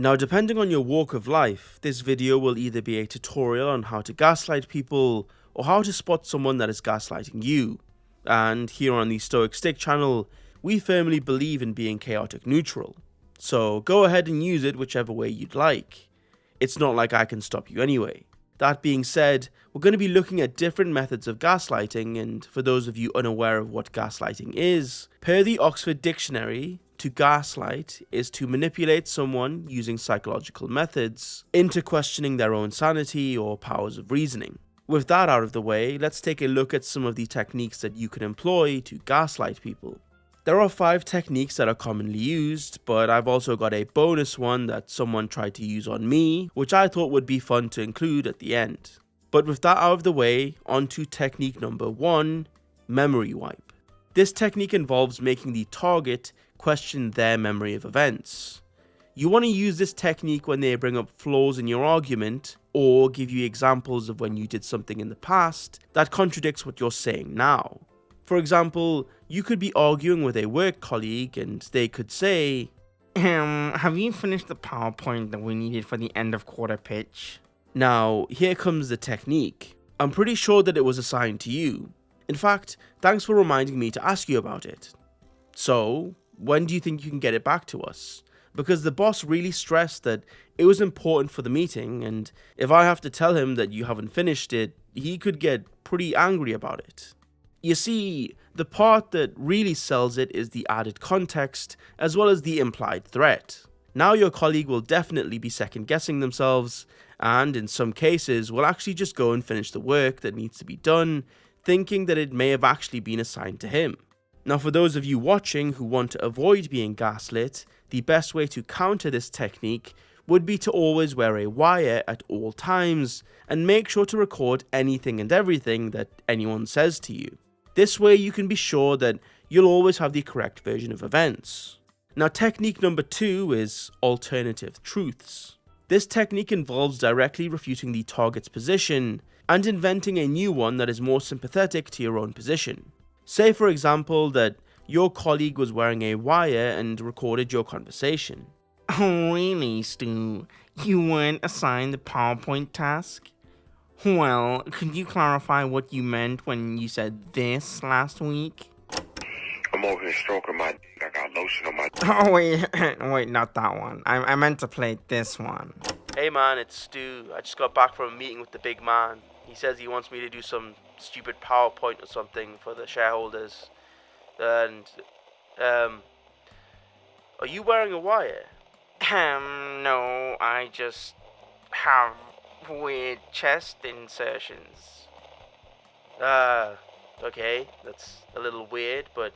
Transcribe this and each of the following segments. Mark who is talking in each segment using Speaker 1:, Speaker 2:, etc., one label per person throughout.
Speaker 1: Now, depending on your walk of life, this video will either be a tutorial on how to gaslight people or how to spot someone that is gaslighting you. And here on the Stoic Stick channel, we firmly believe in being chaotic neutral. So go ahead and use it whichever way you'd like. It's not like I can stop you anyway. That being said, we're going to be looking at different methods of gaslighting, and for those of you unaware of what gaslighting is, per the Oxford Dictionary, to gaslight is to manipulate someone using psychological methods into questioning their own sanity or powers of reasoning. With that out of the way, let's take a look at some of the techniques that you can employ to gaslight people. There are 5 techniques that are commonly used, but I've also got a bonus one that someone tried to use on me, which I thought would be fun to include at the end. But with that out of the way, on to technique number 1, memory wipe. This technique involves making the target question their memory of events. You want to use this technique when they bring up flaws in your argument, or give you examples of when you did something in the past that contradicts what you're saying now. For example, you could be arguing with a work colleague and they could say,
Speaker 2: have you finished the PowerPoint that we needed for the end of quarter pitch?
Speaker 1: Now, here comes the technique. I'm pretty sure that it was assigned to you. In fact, thanks for reminding me to ask you about it. So, when do you think you can get it back to us? Because the boss really stressed that it was important for the meeting, and if I have to tell him that you haven't finished it, he could get pretty angry about it. You see, the part that really sells it is the added context, as well as the implied threat. Now your colleague will definitely be second guessing themselves, and in some cases will actually just go and finish the work that needs to be done, thinking that it may have actually been assigned to him. Now, for those of you watching who want to avoid being gaslit, the best way to counter this technique would be to always wear a wire at all times, and make sure to record anything and everything that anyone says to you. This way you can be sure that you'll always have the correct version of events. Now, technique number 2 is alternative truths. This technique involves directly refuting the target's position and inventing a new one that is more sympathetic to your own position. Say, for example, that your colleague was wearing a wire and recorded your conversation.
Speaker 2: Oh really, Stu? You weren't assigned the PowerPoint task? Well, could you clarify what you meant when you said this last week?
Speaker 3: I'm over here stroking my dick. I got lotion on my
Speaker 2: Oh wait, not that one. I meant to play this one.
Speaker 1: Hey man, it's Stu. I just got back from a meeting with the big man. He says he wants me to do some stupid PowerPoint or something for the shareholders. And, are you wearing a wire?
Speaker 2: No, I just have weird chest insertions.
Speaker 1: Okay, that's a little weird, but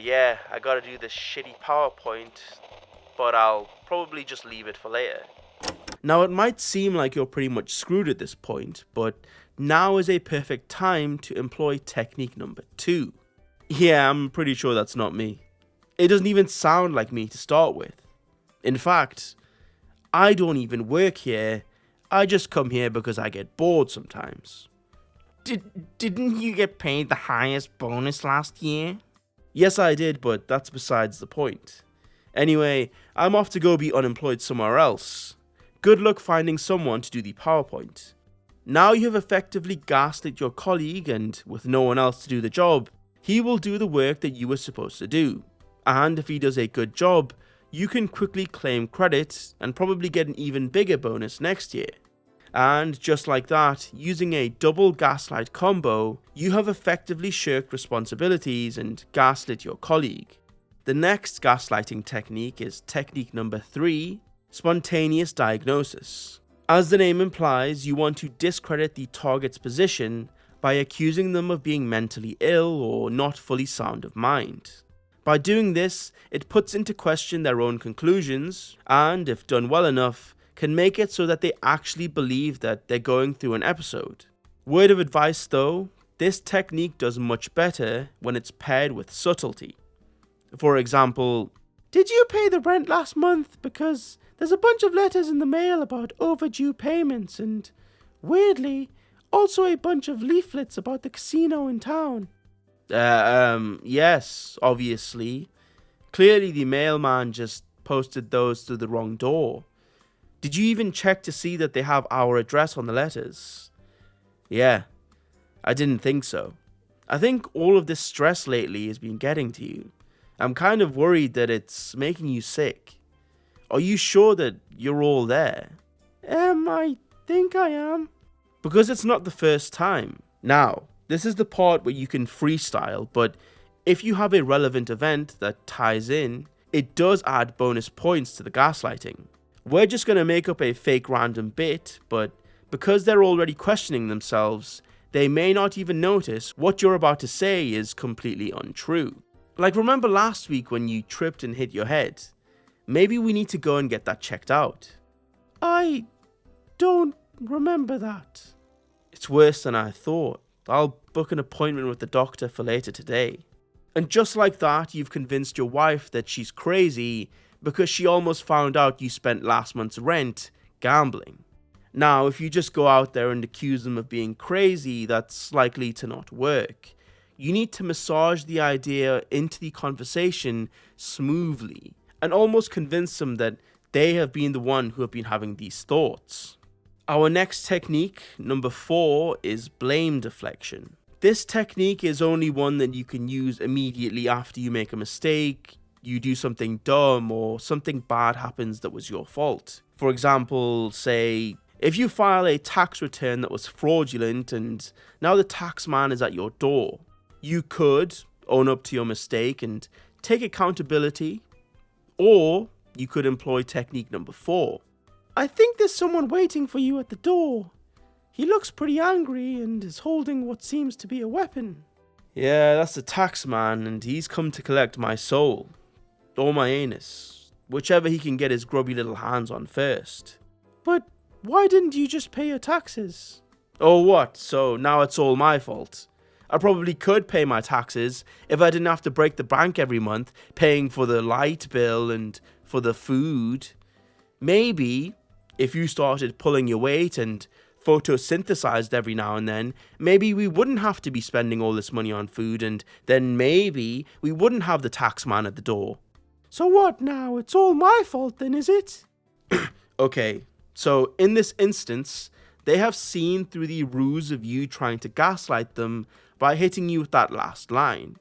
Speaker 1: yeah, I gotta do this shitty PowerPoint, but I'll probably just leave it for later. Now, it might seem like you're pretty much screwed at this point, but now is a perfect time to employ technique number 2. Yeah, I'm pretty sure that's not me. It doesn't even sound like me to start with. In fact, I don't even work here. I just come here because I get bored sometimes.
Speaker 2: Didn't you get paid the highest bonus last year?
Speaker 1: Yes, I did, but that's besides the point. Anyway, I'm off to go be unemployed somewhere else. Good luck finding someone to do the PowerPoint. Now you have effectively gaslit your colleague, and with no one else to do the job, he will do the work that you were supposed to do. And if he does a good job, you can quickly claim credit and probably get an even bigger bonus next year. And just like that, using a double gaslight combo, you have effectively shirked responsibilities and gaslit your colleague. The next gaslighting technique is technique number 3, spontaneous diagnosis. As the name implies, you want to discredit the target's position by accusing them of being mentally ill or not fully sound of mind. By doing this, it puts into question their own conclusions, and if done well enough, can make it so that they actually believe that they're going through an episode. Word of advice though, this technique does much better when it's paired with subtlety. For example, did you pay the rent last month? Because there's a bunch of letters in the mail about overdue payments and, weirdly, also a bunch of leaflets about the casino in town. Yes, obviously. Clearly the mailman just posted those through the wrong door? Did you even check to see that they have our address on the letters? Yeah, I didn't think so. I think all of this stress lately has been getting to you. I'm kind of worried that it's making you sick. Are you sure that you're all there?
Speaker 2: I think I am.
Speaker 1: Because it's not the first time. Now, this is the part where you can freestyle, but if you have a relevant event that ties in, it does add bonus points to the gaslighting. We're just going to make up a fake random bit, but because they're already questioning themselves, they may not even notice what you're about to say is completely untrue. Like, remember last week when you tripped and hit your head? Maybe we need to go and get that checked out.
Speaker 2: I don't remember that.
Speaker 1: It's worse than I thought. I'll book an appointment with the doctor for later today. And just like that, you've convinced your wife that she's crazy because she almost found out you spent last month's rent gambling. Now, if you just go out there and accuse them of being crazy, that's likely to not work. You need to massage the idea into the conversation smoothly and almost convince them that they have been the one who have been having these thoughts. Our next technique, number 4, is blame deflection. This technique is only one that you can use immediately after you make a mistake, you do something dumb, or something bad happens that was your fault. For example, say, if you file a tax return that was fraudulent and now the tax man is at your door, you could own up to your mistake and take accountability, or you could employ technique number 4.
Speaker 2: I think there's someone waiting for you at the door. He looks pretty angry and is holding what seems to be a weapon.
Speaker 1: Yeah, that's the tax man, and he's come to collect my soul. Or my anus. Whichever he can get his grubby little hands on first.
Speaker 2: But why didn't you just pay your taxes?
Speaker 1: Oh, what? So now it's all my fault? I probably could pay my taxes if I didn't have to break the bank every month, paying for the light bill and for the food. Maybe, if you started pulling your weight and photosynthesized every now and then, maybe we wouldn't have to be spending all this money on food, and then maybe we wouldn't have the tax man at the door.
Speaker 2: So what now? It's all my fault then, is it?
Speaker 1: Okay, so in this instance, they have seen through the ruse of you trying to gaslight them by hitting you with that last line.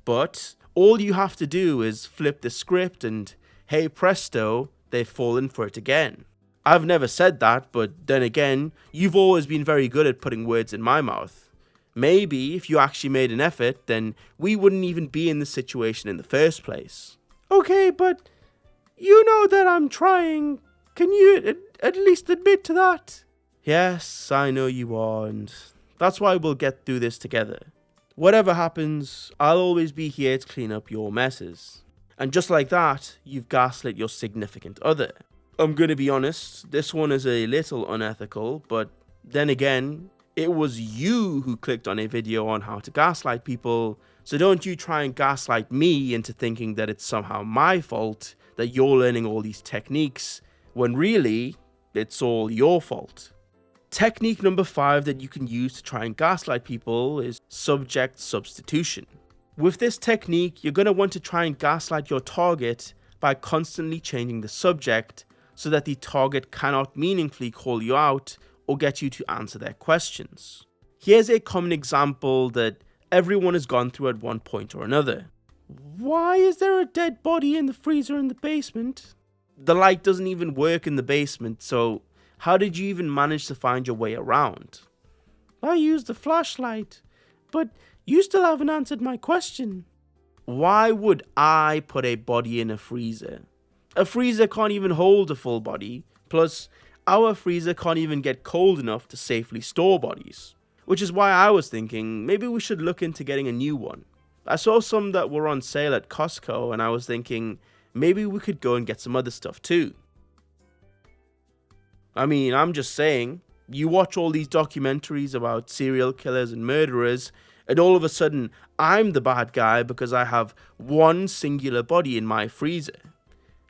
Speaker 1: But all you have to do is flip the script and, hey presto, they've fallen for it again. I've never said that, but then again, you've always been very good at putting words in my mouth. Maybe if you actually made an effort, then we wouldn't even be in this situation in the first place.
Speaker 2: Okay, but you know that I'm trying. Can you at least admit to that?
Speaker 1: Yes, I know you are, and that's why we'll get through this together. Whatever happens, I'll always be here to clean up your messes. And just like that, you've gaslit your significant other. I'm gonna be honest, this one is a little unethical, but then again, it was you who clicked on a video on how to gaslight people, so don't you try and gaslight me into thinking that it's somehow my fault that you're learning all these techniques, when really, it's all your fault. Technique number 5 that you can use to try and gaslight people is subject substitution. With this technique, you're going to want to try and gaslight your target by constantly changing the subject so that the target cannot meaningfully call you out or get you to answer their questions. Here's a common example that everyone has gone through at one point or another.
Speaker 2: Why is there a dead body in the freezer in the basement?
Speaker 1: The light doesn't even work in the basement, so how did you even manage to find your way around?
Speaker 2: I used the flashlight, but you still haven't answered my question.
Speaker 1: Why would I put a body in a freezer? A freezer can't even hold a full body, plus our freezer can't even get cold enough to safely store bodies. Which is why I was thinking maybe we should look into getting a new one. I saw some that were on sale at Costco and I was thinking maybe we could go and get some other stuff too. I mean, I'm just saying, you watch all these documentaries about serial killers and murderers, and all of a sudden, I'm the bad guy because I have one singular body in my freezer.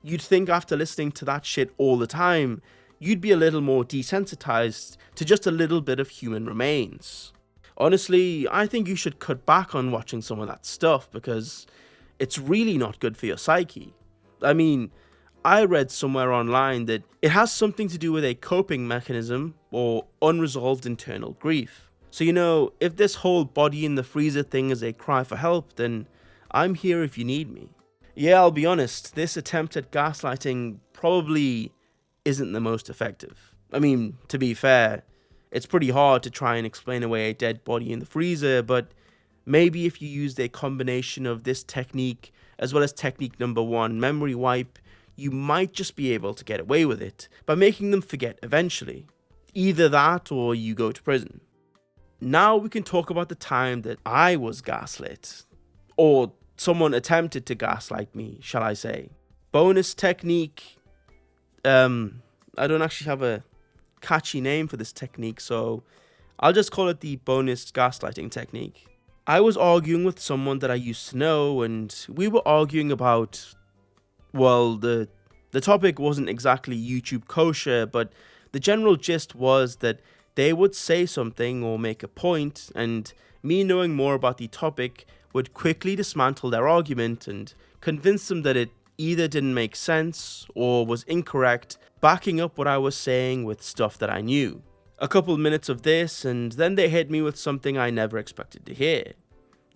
Speaker 1: You'd think after listening to that shit all the time, you'd be a little more desensitized to just a little bit of human remains. Honestly, I think you should cut back on watching some of that stuff because it's really not good for your psyche. I mean, I read somewhere online that it has something to do with a coping mechanism or unresolved internal grief. So if this whole body in the freezer thing is a cry for help, then I'm here if you need me. Yeah, I'll be honest, this attempt at gaslighting probably isn't the most effective. I mean, to be fair, it's pretty hard to try and explain away a dead body in the freezer, but maybe if you used a combination of this technique as well as technique number 1, memory wipe, you might just be able to get away with it by making them forget eventually. Either that or you go to prison. Now we can talk about the time that I was gaslit, or someone attempted to gaslight me, shall I say. Bonus technique, I don't actually have a catchy name for this technique, so I'll just call it the bonus gaslighting technique. I was arguing with someone that I used to know, and we were arguing about, well, the topic wasn't exactly YouTube kosher, but the general gist was that they would say something or make a point, and me knowing more about the topic would quickly dismantle their argument and convince them that it either didn't make sense or was incorrect, backing up what I was saying with stuff that I knew. A couple minutes of this, and then they hit me with something I never expected to hear.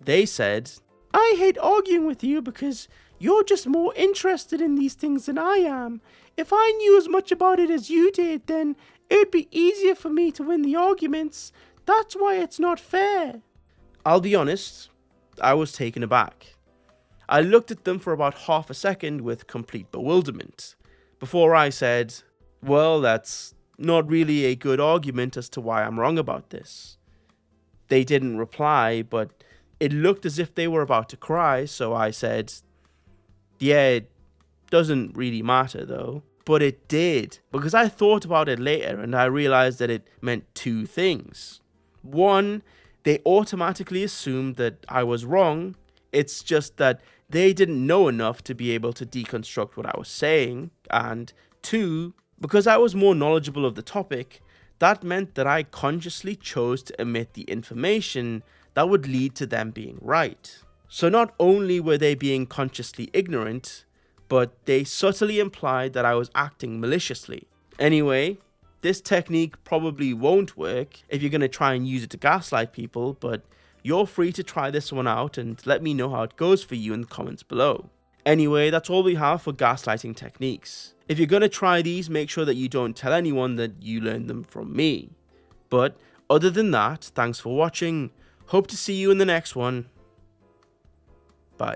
Speaker 1: They said, "I hate arguing with you because you're just more interested in these things than I am. If I knew as much about it as you did, then it'd be easier for me to win the arguments. That's why it's not fair." I'll be honest, I was taken aback. I looked at them for about half a second with complete bewilderment, before I said, "Well, that's not really a good argument as to why I'm wrong about this." They didn't reply, but it looked as if they were about to cry, so I said, "Yeah, it doesn't really matter though." But it did, because I thought about it later and I realized that it meant two things. One, they automatically assumed that I was wrong. It's just that they didn't know enough to be able to deconstruct what I was saying. And two, because I was more knowledgeable of the topic, that meant that I consciously chose to omit the information that would lead to them being right. So not only were they being consciously ignorant, but they subtly implied that I was acting maliciously. Anyway, this technique probably won't work if you're going to try and use it to gaslight people, but you're free to try this one out and let me know how it goes for you in the comments below. Anyway, that's all we have for gaslighting techniques. If you're going to try these, make sure that you don't tell anyone that you learned them from me. But other than that, thanks for watching. Hope to see you in the next one. Bye.